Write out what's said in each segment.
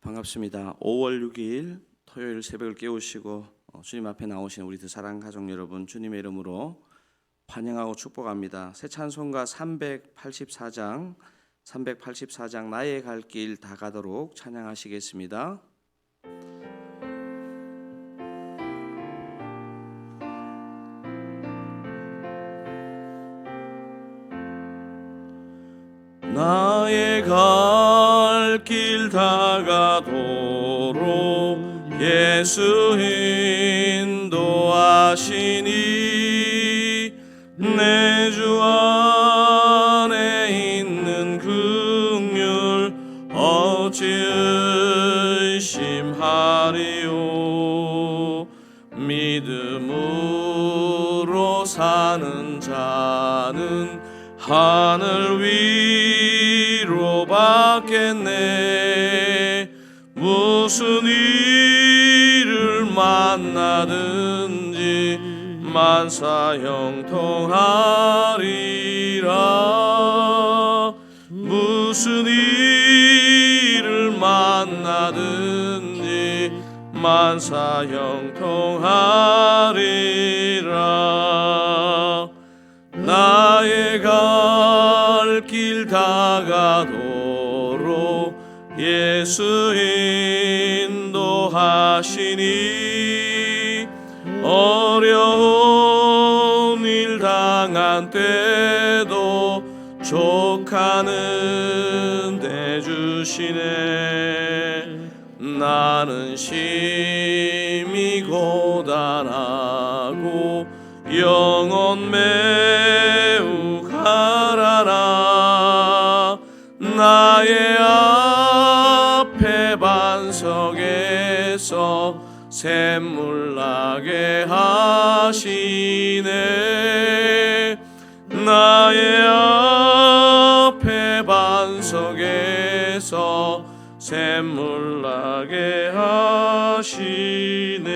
반갑습니다. 5월 6일 토요일 새벽을 깨우시고 주님 앞에 나오신 우리 사랑하는 가족 여러분, 주님의 이름으로 환영하고 축복합니다. 새 찬송가 384장 나의 갈 길 다 가도록 찬양하시겠습니다. 나의 갈 길 다 가도록 예수 인도하시니 내 주 안에 있는 긍휼 어찌 의심하리요. 믿음으로 사는 자는 하늘 위로 받겠네. 무슨 일을 만나든지 만사 형통하리라. 무슨 일을 만나든지 만사 형통하리라. 나의 갈 길 다 가도록 예수 인도하시니 어려운 일 당한 때도 족하는 데 주시네. 나는 심히 고단하고 영혼 매우 가라라. 나의 앞에 반석에서 샘물 나게 하시네. 나의 앞에 반석에서 샘물 나게 하시네.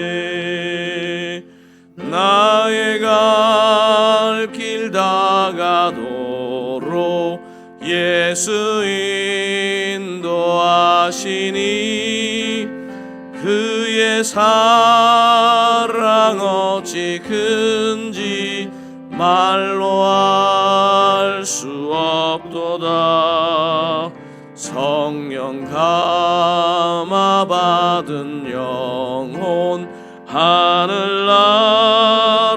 나의 갈 길 다 가도록 예수 인도하시니 그의 사랑 어찌 큰지 말로 알 수 없도다. 성령 감화 받은 영혼 하늘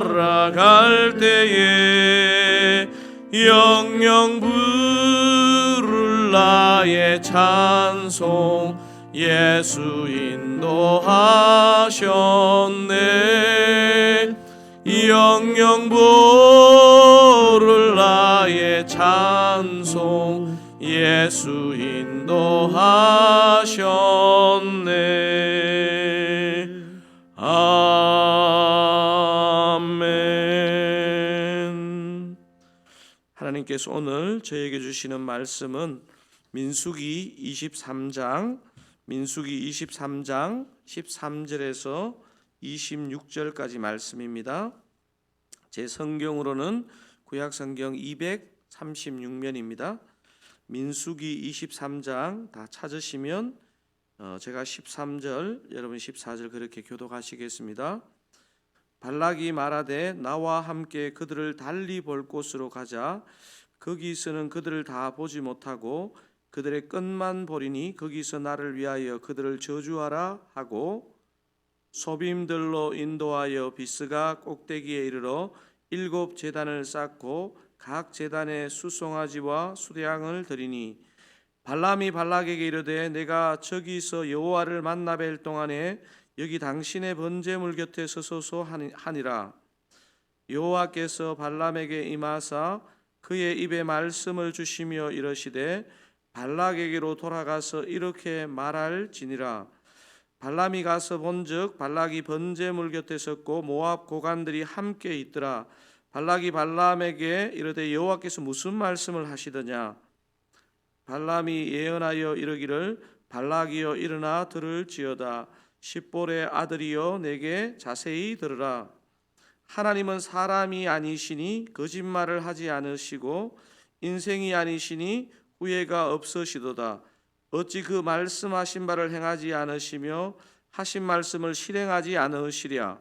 날아갈 때에 영영 부를 나의 찬송 예수 인도하셨네. 영영 부를 나의 찬송 예수 인도하셨네. 아멘. 하나님께서 오늘 저에게 주시는 말씀은 민수기 23장 13절에서 26절까지 말씀입니다. 제 성경으로는 구약성경 236면입니다. 민수기 23장 다 찾으시면 제가 13절 여러분 14절 그렇게 교독하시겠습니다. 발락이 말하되 나와 함께 그들을 달리 볼 곳으로 가자. 거기서는 그들을 다 보지 못하고 그들의 끝만 보리니 거기서 나를 위하여 그들을 저주하라 하고 소빔들로 인도하여 비스가 꼭대기에 이르러 7 제단을 쌓고 각 제단에 수송아지와 수량을 드리니 발람이 발락에게 이르되 내가 저기서 여호와를 만나 뵐 동안에 여기 당신의 번제물 곁에 서소서 하니라. 여호와께서 발람에게 임하사 그의 입에 말씀을 주시며 이르시되 발락에게로 돌아가서 이렇게 말할지니라. 발람이 가서 본즉 발락이 번제물 곁에 섰고 모압 고관들이 함께 있더라. 발락이 발람에게 이르되 여호와께서 무슨 말씀을 하시더냐. 발람이 예언하여 이르기를 발락이여 일어나 들을지어다. 십볼의 아들이여 내게 자세히 들으라. 하나님은 사람이 아니시니 거짓말을 하지 않으시고 인생이 아니시니 후회가 없으시도다. 어찌 그 말씀하신 바를 행하지 않으시며 하신 말씀을 실행하지 않으시랴.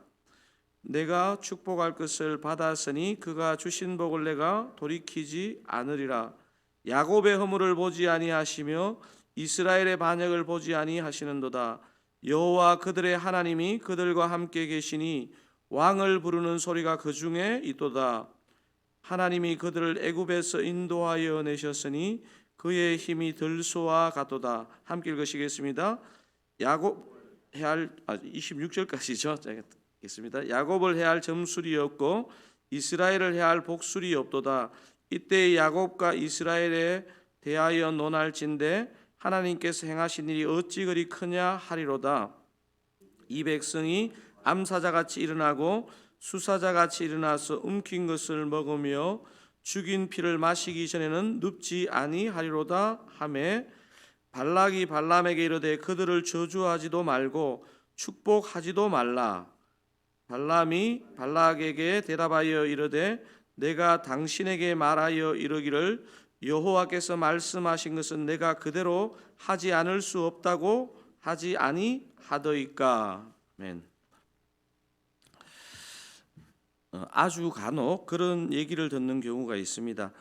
내가 축복할 것을 받았으니 그가 주신 복을 내가 돌이키지 않으리라. 야곱의 허물을 보지 아니하시며 이스라엘의 반역을 보지 아니하시는도다. 여호와 그들의 하나님이 그들과 함께 계시니 왕을 부르는 소리가 그 중에 있도다. 하나님이 그들을 애굽에서 인도하여 내셨으니 그의 힘이 들소와 같도다. 함께 읽으시겠습니다. 야곱 해야 할 26절까지죠. 있습니다. 야곱을 해야 할 점술이 없고 이스라엘을 해야 할 복술이 없도다. 이때 야곱과 이스라엘에 대하여 논할진대 하나님께서 행하신 일이 어찌 그리 크냐 하리로다. 이 백성이 암사자같이 일어나고 수사자같이 일어나서 움킨 것을 먹으며 죽인 피를 마시기 전에는 눕지 아니하리로다 하매 발락이 발람에게 이르되 그들을 저주하지도 말고 축복하지도 말라. 발람이 발락에게 대답하여 이르되 내가 당신에게 말하여 이르기를 여호와께서 말씀하신 것은 내가 그대로 하지 않을 수 없다고 하지 아니하더이까. 아멘. 아주 간혹 그런 얘기를 듣는 경우가 있습니다.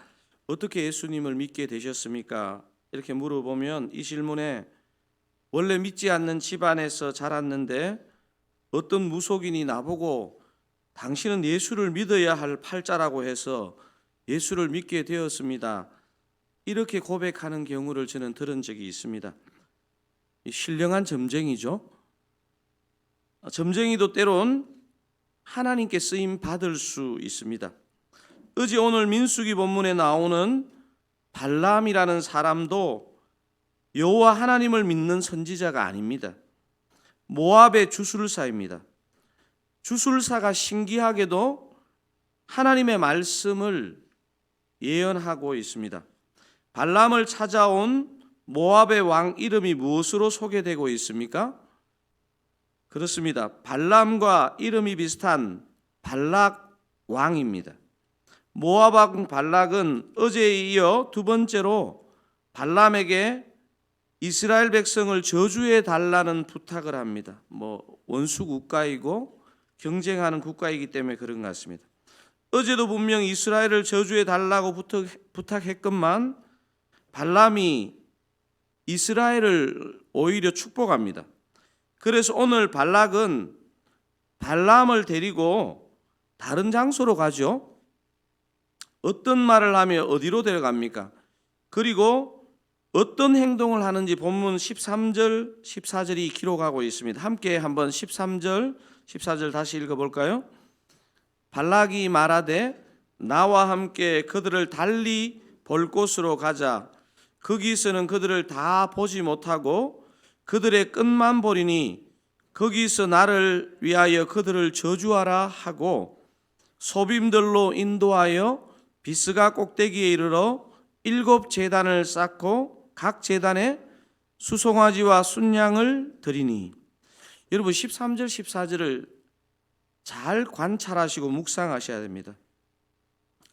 어떻게 예수님을 믿게 되셨습니까? 이렇게 물어보면 이 질문에 원래 믿지 않는 집안에서 자랐는데 어떤 무속인이 나보고 당신은 예수를 믿어야 할 팔자라고 해서 예수를 믿게 되었습니다. 이렇게 고백하는 경우를 저는 들은 적이 있습니다. 신령한 점쟁이죠. 점쟁이도 때론 하나님께 쓰임 받을 수 있습니다. 어제 오늘 민수기 본문에 나오는 발람이라는 사람도 여호와 하나님을 믿는 선지자가 아닙니다. 모압의 주술사입니다. 주술사가 신기하게도 하나님의 말씀을 예언하고 있습니다. 발람을 찾아온 모압의 왕 이름이 무엇으로 소개되고 있습니까? 그렇습니다. 발람과 이름이 비슷한 발락 왕입니다. 모압 왕 발락은 어제에 이어 두 번째로 발람에게 이스라엘 백성을 저주해 달라는 부탁을 합니다. 원수 국가이고 경쟁하는 국가이기 때문에 그런 것 같습니다. 어제도 분명 이스라엘을 저주해 달라고 부탁했건만 발람이 이스라엘을 오히려 축복합니다. 그래서 오늘 발락은 발람을 데리고 다른 장소로 가죠. 어떤 말을 하며 어디로 데려갑니까? 그리고 어떤 행동을 하는지 본문 13절, 14절이 기록하고 있습니다. 함께 한번 13절, 14절 다시 읽어볼까요? 발락이 말하되 나와 함께 그들을 달리 볼 곳으로 가자. 거기서는 그들을 다 보지 못하고 그들의 끝만 보리니 거기서 나를 위하여 그들을 저주하라 하고 소빔들로 인도하여 비스가 꼭대기에 이르러 7 제단을 쌓고 각 제단에 수송아지와 순양을 드리니. 여러분 13절 14절을 잘 관찰하시고 묵상하셔야 됩니다.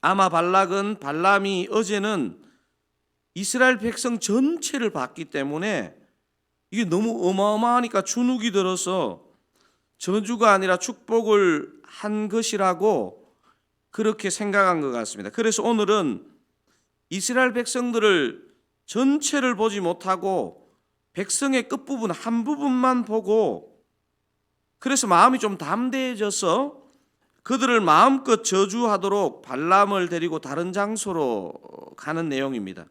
아마 발락은 발람이 어제는 이스라엘 백성 전체를 봤기 때문에 이게 너무 어마어마하니까 주눅이 들어서 저주가 아니라 축복을 한 것이라고 그렇게 생각한 것 같습니다. 그래서 오늘은 이스라엘 백성들을 전체를 보지 못하고 백성의 끝부분 한 부분만 보고 그래서 마음이 좀 담대해져서 그들을 마음껏 저주하도록 발람을 데리고 다른 장소로 가는 내용입니다.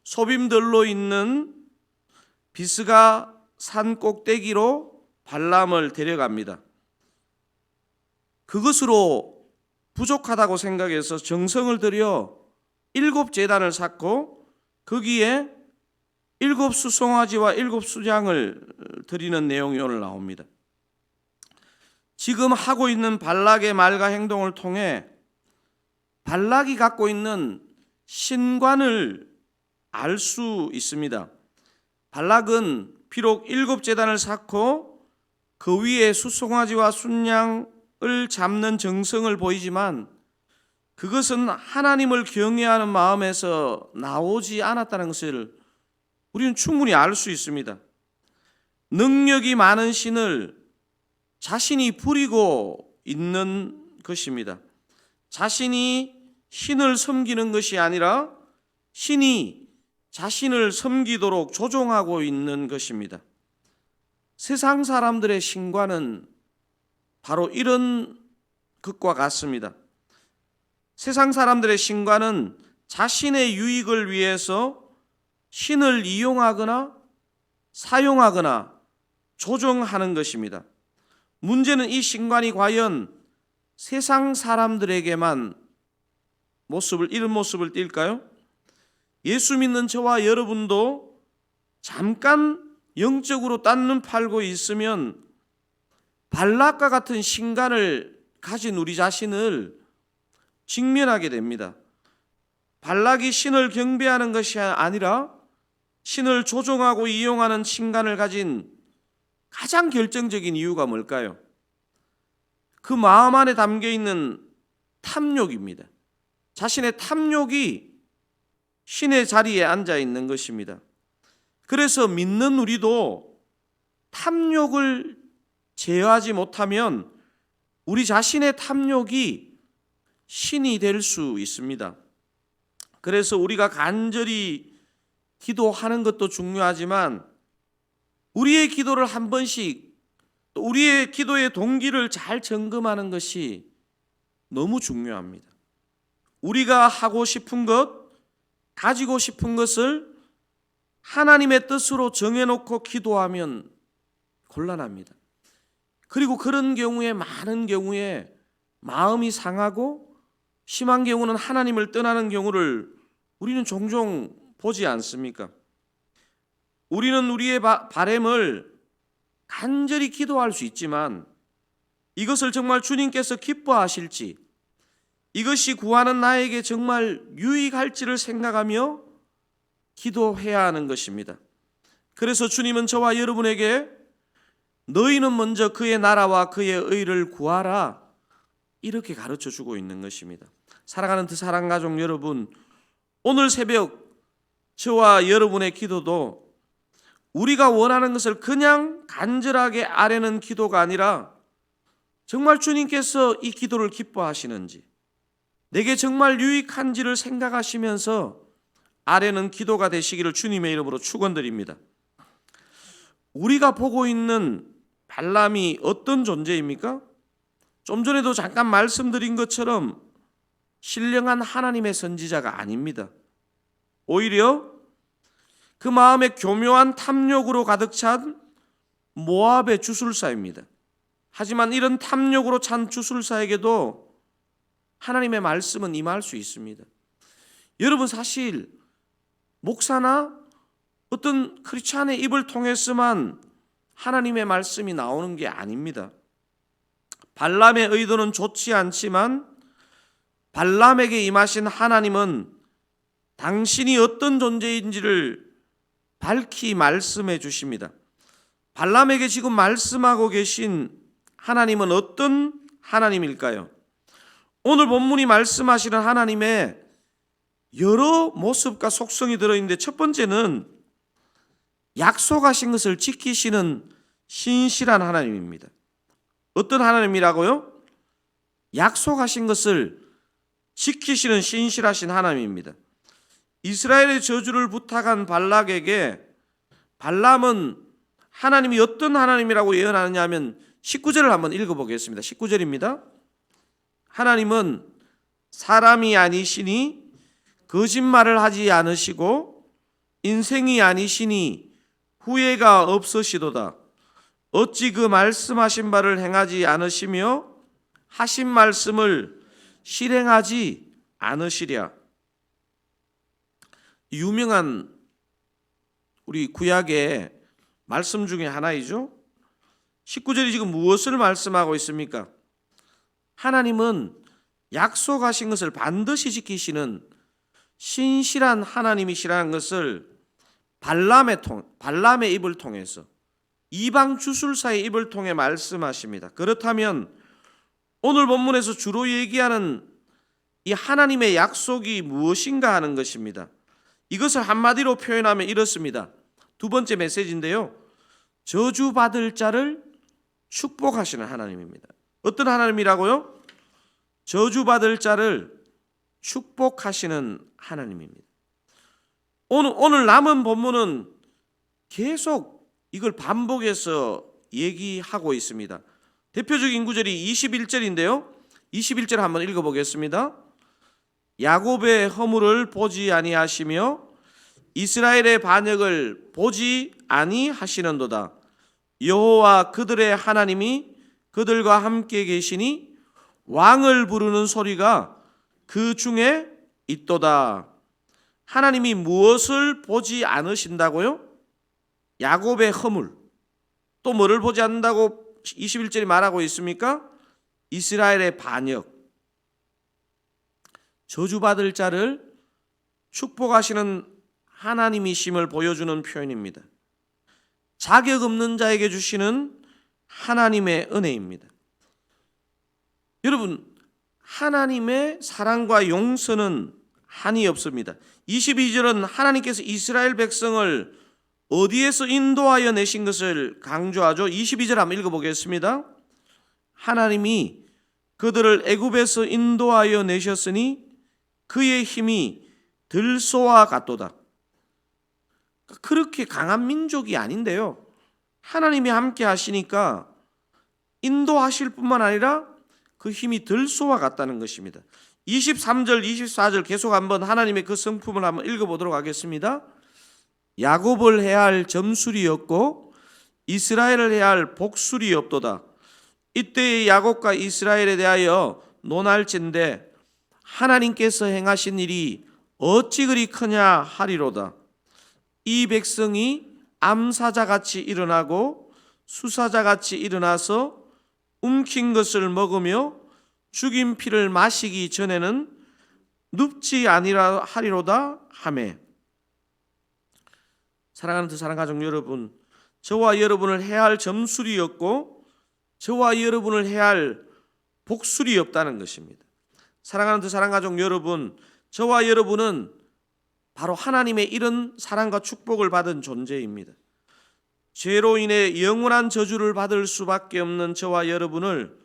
소빔들로 있는 비스가 산 꼭대기로 발람을 데려갑니다. 그것으로 부족하다고 생각해서 정성을 들여 7 제단을 쌓고 거기에 7 수송아지와 7 수장을 드리는 내용이 오늘 나옵니다. 지금 하고 있는 발락의 말과 행동을 통해 발락이 갖고 있는 신관을 알 수 있습니다. 발락은 비록 7 제단을 쌓고 그 위에 수송아지와 순양을 잡는 정성을 보이지만 그것은 하나님을 경외하는 마음에서 나오지 않았다는 것을 우리는 충분히 알 수 있습니다. 능력이 많은 신을 자신이 부리고 있는 것입니다. 자신이 신을 섬기는 것이 아니라 신이 자신을 섬기도록 조종하고 있는 것입니다. 세상 사람들의 신과는 바로 이런 것과 같습니다. 세상 사람들의 신과는 자신의 유익을 위해서 신을 이용하거나 사용하거나 조종하는 것입니다. 문제는 이 신관이 과연 세상 사람들에게만 이런 모습을 띌까요? 예수 믿는 저와 여러분도 잠깐 영적으로 딴 눈 팔고 있으면 발락과 같은 신관을 가진 우리 자신을 직면하게 됩니다. 발락이 신을 경배하는 것이 아니라 신을 조종하고 이용하는 신관을 가진 가장 결정적인 이유가 뭘까요? 그 마음 안에 담겨 있는 탐욕입니다. 자신의 탐욕이 신의 자리에 앉아 있는 것입니다. 그래서 믿는 우리도 탐욕을 제어하지 못하면 우리 자신의 탐욕이 신이 될 수 있습니다. 그래서 우리가 간절히 기도하는 것도 중요하지만 우리의 기도를 한 번씩 또 우리의 기도의 동기를 잘 점검하는 것이 너무 중요합니다. 우리가 하고 싶은 것, 가지고 싶은 것을 하나님의 뜻으로 정해놓고 기도하면 곤란합니다. 그리고 그런 경우에 많은 경우에 마음이 상하고 심한 경우는 하나님을 떠나는 경우를 우리는 종종 보지 않습니까? 우리는 우리의 바램을 간절히 기도할 수 있지만 이것을 정말 주님께서 기뻐하실지, 이것이 구하는 나에게 정말 유익할지를 생각하며 기도해야 하는 것입니다. 그래서 주님은 저와 여러분에게 너희는 먼저 그의 나라와 그의 의를 구하라 이렇게 가르쳐 주고 있는 것입니다. 사랑하는 사랑 가족 여러분, 오늘 새벽 저와 여러분의 기도도 우리가 원하는 것을 그냥 간절하게 아뢰는 기도가 아니라 정말 주님께서 이 기도를 기뻐하시는지, 내게 정말 유익한지를 생각하시면서 아뢰는 기도가 되시기를 주님의 이름으로 축원드립니다. 우리가 보고 있는 발람이 어떤 존재입니까? 좀 전에도 잠깐 말씀드린 것처럼 신령한 하나님의 선지자가 아닙니다. 오히려 그 마음에 교묘한 탐욕으로 가득 찬 모압의 주술사입니다. 하지만 이런 탐욕으로 찬 주술사에게도 하나님의 말씀은 임할 수 있습니다. 여러분, 사실 목사나 어떤 크리스찬의 입을 통해서만 하나님의 말씀이 나오는 게 아닙니다. 발람의 의도는 좋지 않지만 발람에게 임하신 하나님은 당신이 어떤 존재인지를 밝히 말씀해 주십니다. 발람에게 지금 말씀하고 계신 하나님은 어떤 하나님일까요? 오늘 본문이 말씀하시는 하나님의 여러 모습과 속성이 들어있는데 첫 번째는 약속하신 것을 지키시는 신실한 하나님입니다. 어떤 하나님이라고요? 약속하신 것을 지키시는 신실하신 하나님입니다. 이스라엘의 저주를 부탁한 발락에게 발람은 하나님이 어떤 하나님이라고 예언하느냐 하면 19절을 한번 읽어보겠습니다. 19절입니다. 하나님은 사람이 아니시니 거짓말을 하지 않으시고 인생이 아니시니 후회가 없으시도다. 어찌 그 말씀하신 바를 행하지 않으시며 하신 말씀을 실행하지 않으시랴. 유명한 우리 구약의 말씀 중에 하나이죠. 19절이 지금 무엇을 말씀하고 있습니까? 하나님은 약속하신 것을 반드시 지키시는 신실한 하나님이시라는 것을 발람의 입을 통해서, 이방 주술사의 입을 통해 말씀하십니다. 그렇다면 오늘 본문에서 주로 얘기하는 이 하나님의 약속이 무엇인가 하는 것입니다. 이것을 한마디로 표현하면 이렇습니다. 두 번째 메시지인데요. 저주받을 자를 축복하시는 하나님입니다. 어떤 하나님이라고요? 저주받을 자를 축복하시는 하나님입니다. 오늘 남은 본문은 계속 이걸 반복해서 얘기하고 있습니다. 대표적인 구절이 21절인데요. 21절 한번 읽어보겠습니다. 야곱의 허물을 보지 아니하시며 이스라엘의 반역을 보지 아니하시는도다. 여호와 그들의 하나님이 그들과 함께 계시니 왕을 부르는 소리가 그 중에 있도다. 하나님이 무엇을 보지 않으신다고요? 야곱의 허물. 또 뭐를 보지 않는다고 21절이 말하고 있습니까? 이스라엘의 반역. 저주받을 자를 축복하시는 하나님이심을 보여주는 표현입니다. 자격 없는 자에게 주시는 하나님의 은혜입니다. 여러분, 하나님의 사랑과 용서는 한이 없습니다. 22절은 하나님께서 이스라엘 백성을 어디에서 인도하여 내신 것을 강조하죠. 22절 한번 읽어보겠습니다. 하나님이 그들을 애굽에서 인도하여 내셨으니 그의 힘이 들소와 같도다. 그렇게 강한 민족이 아닌데요. 하나님이 함께 하시니까 인도하실 뿐만 아니라 그 힘이 들소와 같다는 것입니다. 23절, 24절 계속 한번 하나님의 그 성품을 한번 읽어보도록 하겠습니다. 야곱을 해야 할 점술이 없고 이스라엘을 해야 할 복술이 없도다. 이때의 야곱과 이스라엘에 대하여 논할진대 하나님께서 행하신 일이 어찌 그리 크냐 하리로다. 이 백성이 암사자같이 일어나고 수사자같이 일어나서 움킨 것을 먹으며 죽인 피를 마시기 전에는 눕지 아니라 하리로다 하매. 사랑하는 두 사랑 가족 여러분, 저와 여러분을 해야 할 점술이 없고 저와 여러분을 해야 할 복술이 없다는 것입니다. 사랑하는 두 사랑 가족 여러분, 저와 여러분은 바로 하나님의 이런 사랑과 축복을 받은 존재입니다. 죄로 인해 영원한 저주를 받을 수밖에 없는 저와 여러분을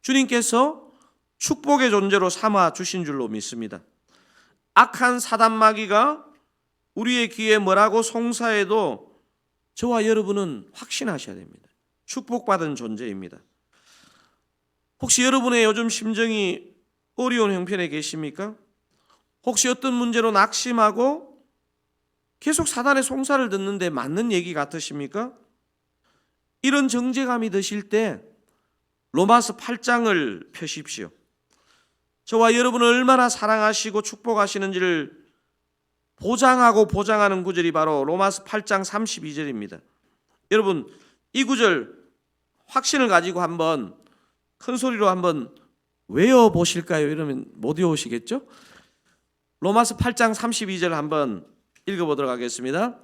주님께서 축복의 존재로 삼아 주신 줄로 믿습니다. 악한 사단 마귀가 우리의 귀에 뭐라고 송사해도 저와 여러분은 확신하셔야 됩니다. 축복받은 존재입니다. 혹시 여러분의 요즘 심정이 어려운 형편에 계십니까? 혹시 어떤 문제로 낙심하고 계속 사단의 송사를 듣는데 맞는 얘기 같으십니까? 이런 정죄감이 드실 때 로마서 8장을 펴십시오. 저와 여러분을 얼마나 사랑하시고 축복하시는지를 보장하고 보장하는 구절이 바로 로마서 8장 32절입니다. 여러분, 이 구절 확신을 가지고 한번 큰 소리로 한번 외워보실까요? 이러면 못 외우시겠죠? 로마서 8장 32절 한번 읽어보도록 하겠습니다.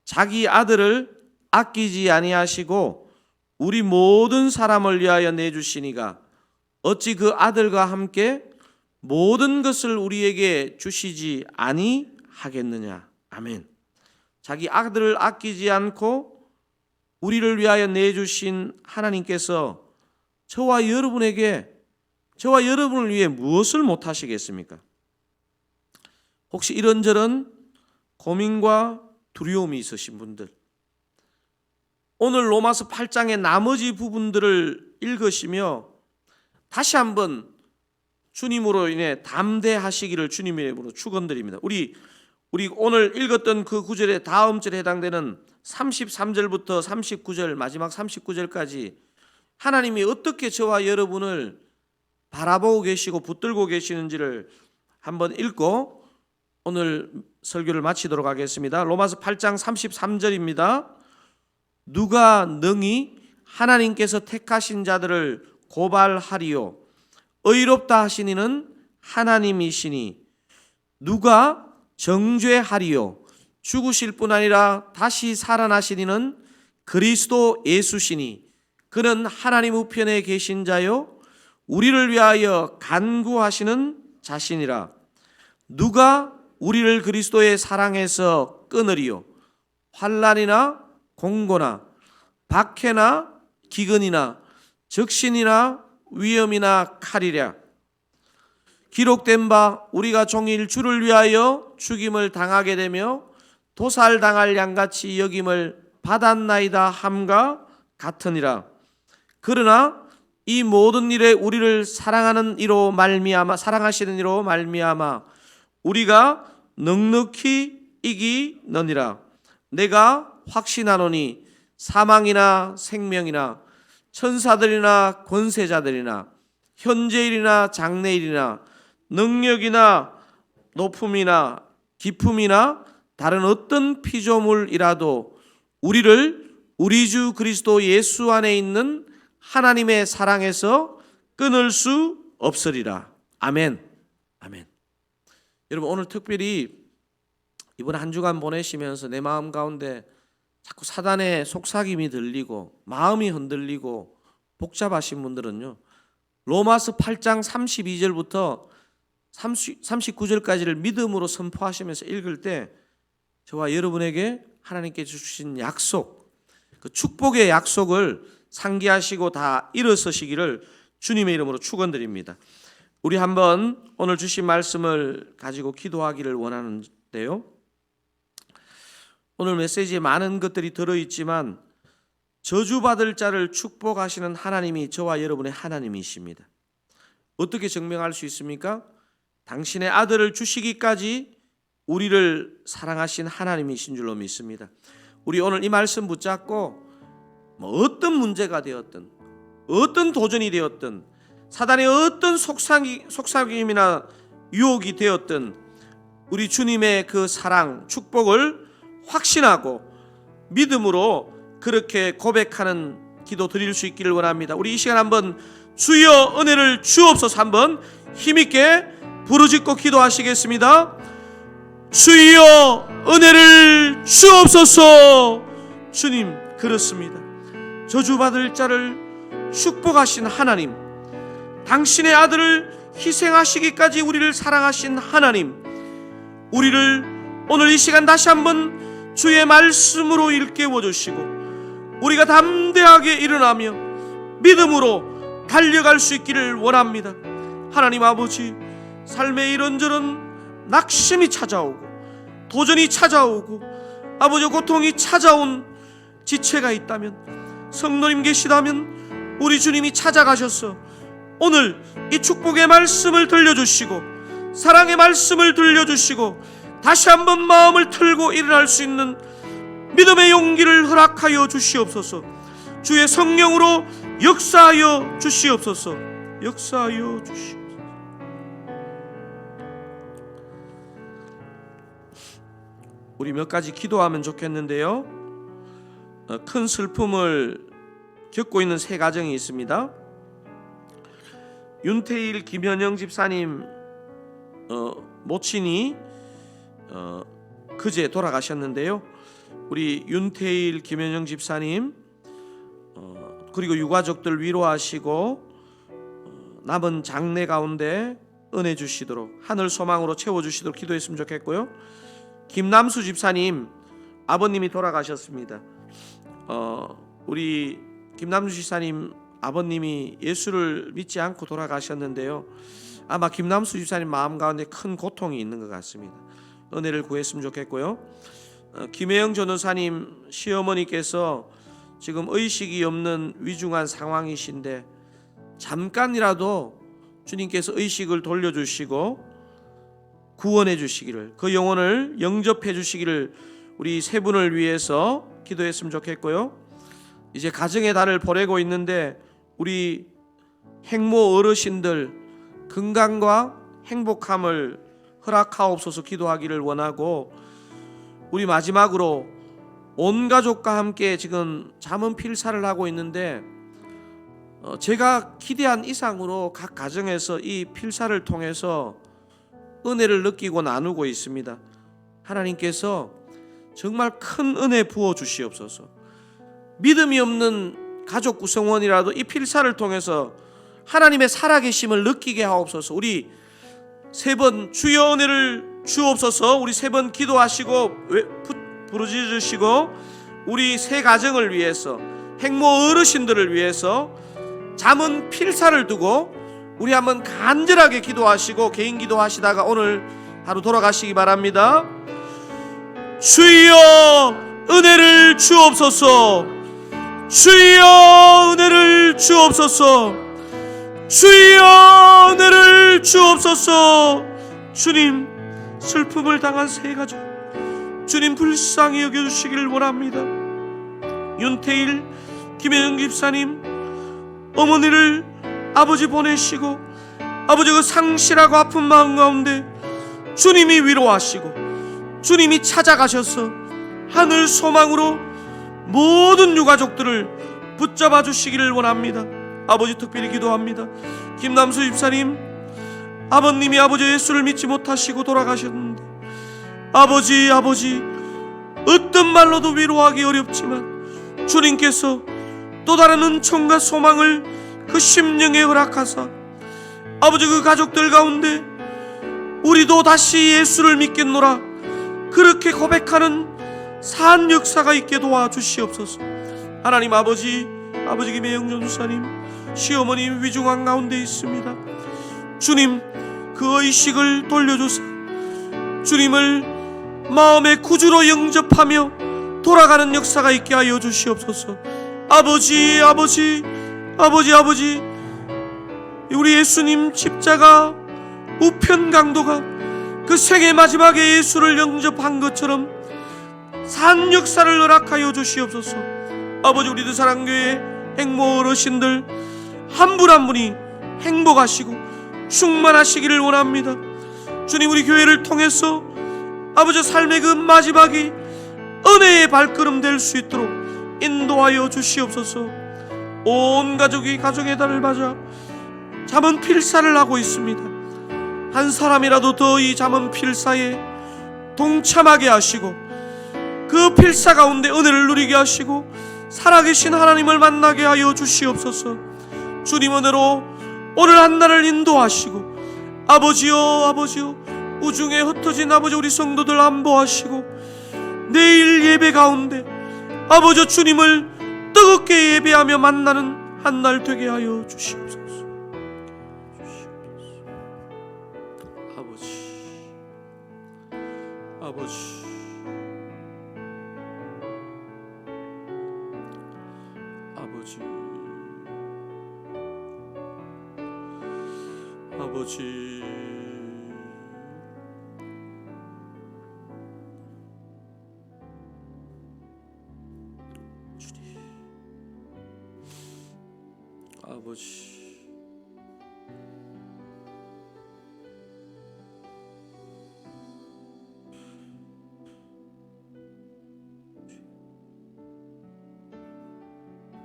자기 아들을 아끼지 아니하시고 우리 모든 사람을 위하여 내주시니가 어찌 그 아들과 함께 모든 것을 우리에게 주시지 아니하겠느냐. 아멘. 자기 아들을 아끼지 않고 우리를 위하여 내주신 하나님께서 저와 여러분을 위해 무엇을 못하시겠습니까? 혹시 이런저런 고민과 두려움이 있으신 분들, 오늘 로마서 8장의 나머지 부분들을 읽으시며 다시 한번 주님으로 인해 담대하시기를 주님의 이름으로 축원드립니다. 우리 오늘 읽었던 그 구절의 다음 절에 해당되는 33절부터 39절 마지막 39절까지 하나님이 어떻게 저와 여러분을 바라보고 계시고 붙들고 계시는지를 한번 읽고 오늘 설교를 마치도록 하겠습니다. 로마서 8장 33절입니다. 누가 능히 하나님께서 택하신 자들을 고발하리요. 의롭다 하시니는 하나님이시니 누가 정죄하리요. 죽으실 뿐 아니라 다시 살아나시니는 그리스도 예수시니 그는 하나님 우편에 계신 자요 우리를 위하여 간구하시는 자신이라. 누가 우리를 그리스도의 사랑에서 끊으리요. 환난이나 공고나 박해나 기근이나 적신이나 위험이나 칼이랴. 기록된 바 우리가 종일 주를 위하여 죽임을 당하게 되며 도살당할 양같이 여김을 받았나이다 함과 같으니라. 그러나 이 모든 일에 우리를 사랑하시는 이로 말미암아 우리가 넉넉히 이기느니라. 내가 확신하노니 사망이나 생명이나 천사들이나 권세자들이나 현재일이나 장래일이나 능력이나 높음이나 깊음이나 다른 어떤 피조물이라도 우리를 우리 주 그리스도 예수 안에 있는 하나님의 사랑에서 끊을 수 없으리라. 아멘. 아멘. 여러분, 오늘 특별히 이번 한 주간 보내시면서 내 마음 가운데 자꾸 사단의 속삭임이 들리고 마음이 흔들리고 복잡하신 분들은요, 로마서 8장 32절부터 39절까지를 믿음으로 선포하시면서 읽을 때 저와 여러분에게 하나님께서 주신 약속, 그 축복의 약속을 상기하시고 다 일어서시기를 주님의 이름으로 축원드립니다. 우리 한번 오늘 주신 말씀을 가지고 기도하기를 원하는데요, 오늘 메시지에 많은 것들이 들어있지만 저주받을 자를 축복하시는 하나님이 저와 여러분의 하나님이십니다. 어떻게 증명할 수 있습니까? 당신의 아들을 주시기까지 우리를 사랑하신 하나님이신 줄로 믿습니다. 우리 오늘 이 말씀 붙잡고 어떤 문제가 되었든 어떤 도전이 되었든 사단의 어떤 속삭임이나 유혹이 되었든 우리 주님의 그 사랑, 축복을 확신하고 믿음으로 그렇게 고백하는 기도 드릴 수 있기를 원합니다. 우리 이 시간 한번 주여 은혜를 주옵소서 한번 힘있게 부르짖고 기도하시겠습니다. 주여 은혜를 주옵소서. 주님, 그렇습니다. 저주받을 자를 축복하신 하나님, 당신의 아들을 희생하시기까지 우리를 사랑하신 하나님, 우리를 오늘 이 시간 다시 한번 주의 말씀으로 일깨워 주시고 우리가 담대하게 일어나며 믿음으로 달려갈 수 있기를 원합니다. 하나님 아버지, 삶의 이런저런 낙심이 찾아오고 도전이 찾아오고 아버지 고통이 찾아온 지체가 있다면, 성도님 계시다면 우리 주님이 찾아가셔서 오늘 이 축복의 말씀을 들려주시고 사랑의 말씀을 들려주시고 다시 한번 마음을 틀고 일어날 수 있는 믿음의 용기를 허락하여 주시옵소서. 주의 성령으로 역사하여 주시옵소서. 역사하여 주시옵소서. 우리 몇 가지 기도하면 좋겠는데요, 큰 슬픔을 겪고 있는 세 가정이 있습니다. 윤태일 김현영 집사님 모친이 그제 돌아가셨는데요, 우리 윤태일 김현영 집사님 그리고 유가족들 위로하시고 남은 장래 가운데 은혜 주시도록 하늘 소망으로 채워주시도록 기도했으면 좋겠고요. 김남수 집사님 아버님이 돌아가셨습니다. 우리 김남수 집사님 아버님이 예수를 믿지 않고 돌아가셨는데요, 아마 김남수 집사님 마음 가운데 큰 고통이 있는 것 같습니다. 은혜를 구했으면 좋겠고요. 김혜영 전도사님 시어머니께서 지금 의식이 없는 위중한 상황이신데 잠깐이라도 주님께서 의식을 돌려주시고 구원해 주시기를, 그 영혼을 영접해 주시기를 우리 세 분을 위해서 기도했으면 좋겠고요. 이제 가정의 달을 보내고 있는데 우리 행모 어르신들 건강과 행복함을 허락하옵소서 기도하기를 원하고, 우리 마지막으로 온 가족과 함께 지금 잠언 필사를 하고 있는데 제가 기대한 이상으로 각 가정에서 이 필사를 통해서 은혜를 느끼고 나누고 있습니다. 하나님께서 정말 큰 은혜 부어 주시옵소서. 믿음이 없는 가족 구성원이라도 이 필사를 통해서 하나님의 살아계심을 느끼게 하옵소서. 우리 세 번 주여 은혜를 주옵소서. 우리 세 번 기도하시고 부르짖으시고 우리 새 가정을 위해서, 행모 어르신들을 위해서 잠언 필사를 두고 우리 한번 간절하게 기도하시고 개인 기도하시다가 오늘 하루 돌아가시기 바랍니다. 주여 은혜를 주옵소서. 주여 은혜를 주옵소서. 주여 은혜를 주옵소서. 주님, 슬픔을 당한 새 가족 주님 불쌍히 여겨주시기를 원합니다. 윤태일, 김혜영 집사님 어머니를 아버지 보내시고 아버지 그 상실하고 아픈 마음 가운데 주님이 위로하시고 주님이 찾아가셔서 하늘 소망으로 모든 유가족들을 붙잡아 주시기를 원합니다. 아버지 특별히 기도합니다. 김남수 집사님, 아버님이 아버지 예수를 믿지 못하시고 돌아가셨는데 아버지 어떤 말로도 위로하기 어렵지만 주님께서 또 다른 은총과 소망을 그 심령에 허락하사 아버지 그 가족들 가운데 우리도 다시 예수를 믿겠노라 그렇게 고백하는 산 역사가 있게 도와주시옵소서. 하나님 아버지 김혜영 전사님 시어머니 위중한 가운데 있습니다. 주님 그 의식을 돌려주사 주님을 마음의 구주로 영접하며 돌아가는 역사가 있게 하여 주시옵소서. 아버지 우리 예수님 십자가 우편 강도가 그 생애 마지막에 예수를 영접한 것처럼 산 역사를 허락하여 주시옵소서. 아버지 우리들 사랑교회 행모 어르신들 한 분 한 분이 행복하시고 충만하시기를 원합니다. 주님 우리 교회를 통해서 아버지 삶의 그 마지막이 은혜의 발걸음 될 수 있도록 인도하여 주시옵소서. 온 가족이 가정의 달을 맞아 잠언 필사를 하고 있습니다. 한 사람이라도 더 이 잠언 필사에 동참하게 하시고 그 필사 가운데 은혜를 누리게 하시고 살아계신 하나님을 만나게 하여 주시옵소서. 주님 은혜로 오늘 한날을 인도하시고 아버지여 우중에 흩어진 아버지 우리 성도들 안보하시고 내일 예배 가운데 아버지 주님을 뜨겁게 예배하며 만나는 한날 되게 하여 주시옵소서. 아버지 주님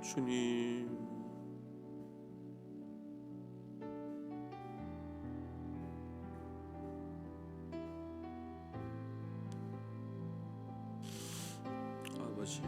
주님 아버지